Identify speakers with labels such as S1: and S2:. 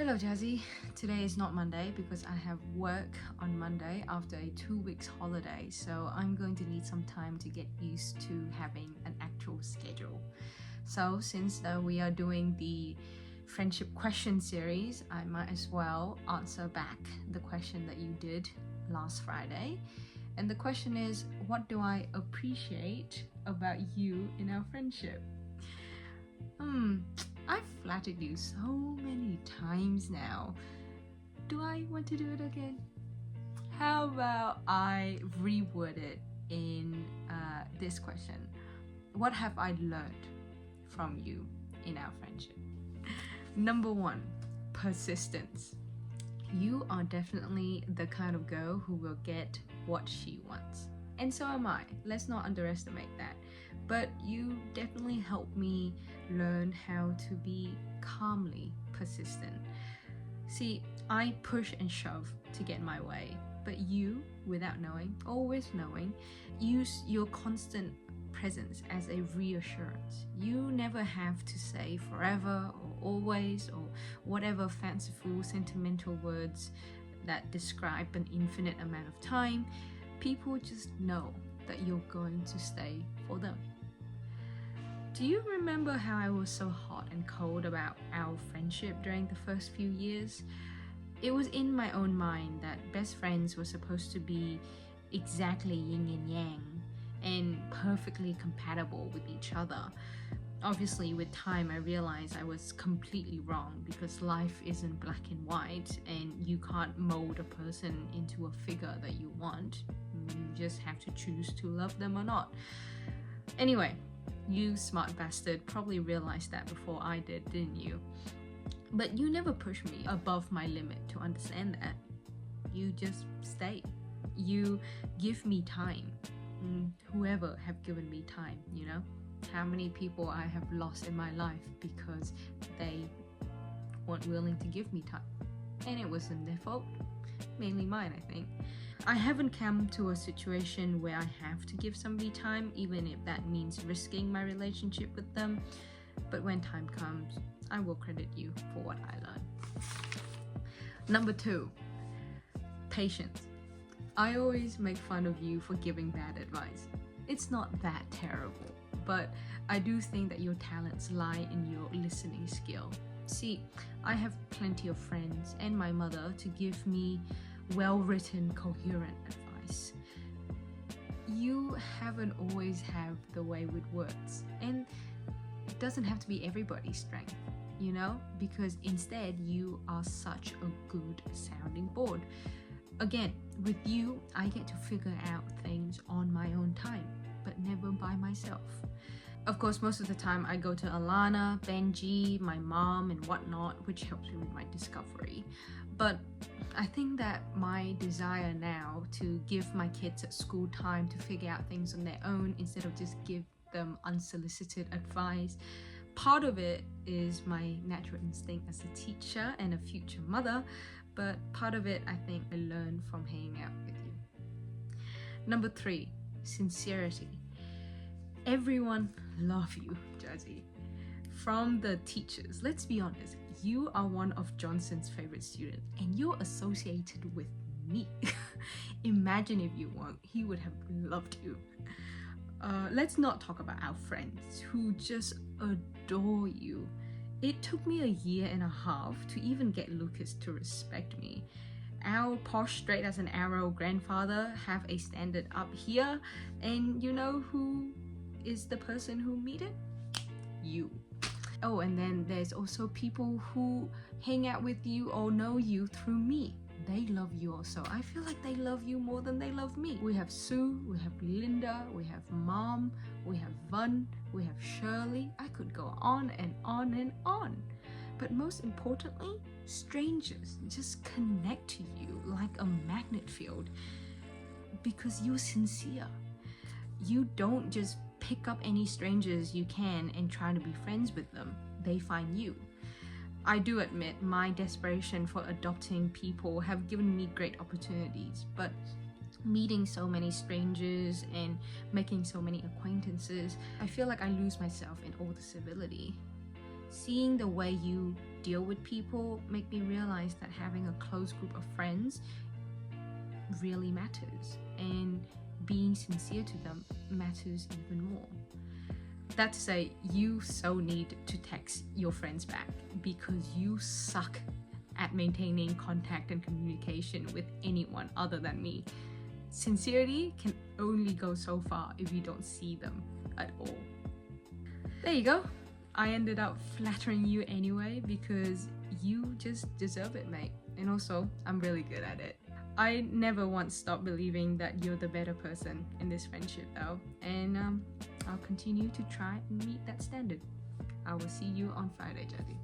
S1: Hello Jazzy, today is not Monday because I have work on Monday after a 2 weeks holiday, so I'm going to need some time to get used to having an actual schedule. So since we are doing the friendship question series, I might as well answer back the question that you did last Friday. And the question is, what do I appreciate about you in our friendship? I've flattered you so many times now. Do I want to do it again? How about I reword it in this question? What have I learned from you in our friendship? Number one, persistence. You are definitely the kind of girl who will get what she wants. And so am I. Let's not underestimate that. But you definitely helped me learn how to be calmly persistent. See, I push and shove to get my way, but you, without knowing, always knowing, use your constant presence as a reassurance. You never have to say forever or always or whatever fanciful, sentimental words that describe an infinite amount of time. People just know that you're going to stay for them. Do you remember how I was so hot and cold about our friendship during the first few years? It was in my own mind that best friends were supposed to be exactly yin and yang and perfectly compatible with each other. Obviously, with time, I realized I was completely wrong because life isn't black and white and you can't mold a person into a figure that you want. You just have to choose to love them or not. Anyway, you smart bastard probably realized that before I did, didn't you? But you never pushed me above my limit to understand that. You just stay. You give me time. Whoever have given me time, you know? How many people I have lost in my life because they weren't willing to give me time. And it wasn't their fault. Mainly mine, I think. I haven't come to a situation where I have to give somebody time, even if that means risking my relationship with them. But when time comes, I will credit you for what I learned. Number two, patience. I always make fun of you for giving bad advice. It's not that terrible, but I do think that your talents lie in your listening skill. See, I have plenty of friends and my mother to give me well-written, coherent advice. You haven't always have the way with words, and it doesn't have to be everybody's strength, you know, because instead you are such a good sounding board. Again, with you, I get to figure out things on my own time, but never by myself. Of course, most of the time I go to Alana, Benji, my mom and whatnot, which helps me with my discovery. But I think that my desire now to give my kids at school time to figure out things on their own instead of just give them unsolicited advice, part of it is my natural instinct as a teacher and a future mother, but part of it I think I learned from hanging out with you. Number three, sincerity. Everyone love you, Jazzy. From the teachers, let's be honest, you are one of Johnson's favorite students and you're associated with me. Imagine if you weren't, he would have loved you. Let's not talk about our friends who just adore you. It took me a year and a half to even get Lucas to respect me. Our posh straight as an arrow grandfather have a standard up here, and you know who is the person who meet it? You. Oh, and then there's also people who hang out with you or know you through me. They love you also. I feel like they love you more than they love me. We have Sue, we have Linda, we have Mom, we have Vun, we have Shirley. I could go on and on and on. But most importantly, strangers just connect to you like a magnet field because you're sincere. You don't just pick up any strangers you can and try to be friends with them. They find you. I do admit my desperation for adopting people have given me great opportunities, but meeting so many strangers and making so many acquaintances, I feel like I lose myself in all the civility. Seeing the way you deal with people make me realize that having a close group of friends really matters, and being sincere to them matters even more. That to say, you so need to text your friends back because you suck at maintaining contact and communication with anyone other than me. Sincerity can only go so far if you don't see them at all. There you go. I ended up flattering you anyway because you just deserve it, mate. And also, I'm really good at it. I never once stopped believing that you're the better person in this friendship though, and I'll continue to try and meet that standard. I will see you on Friday, Jody.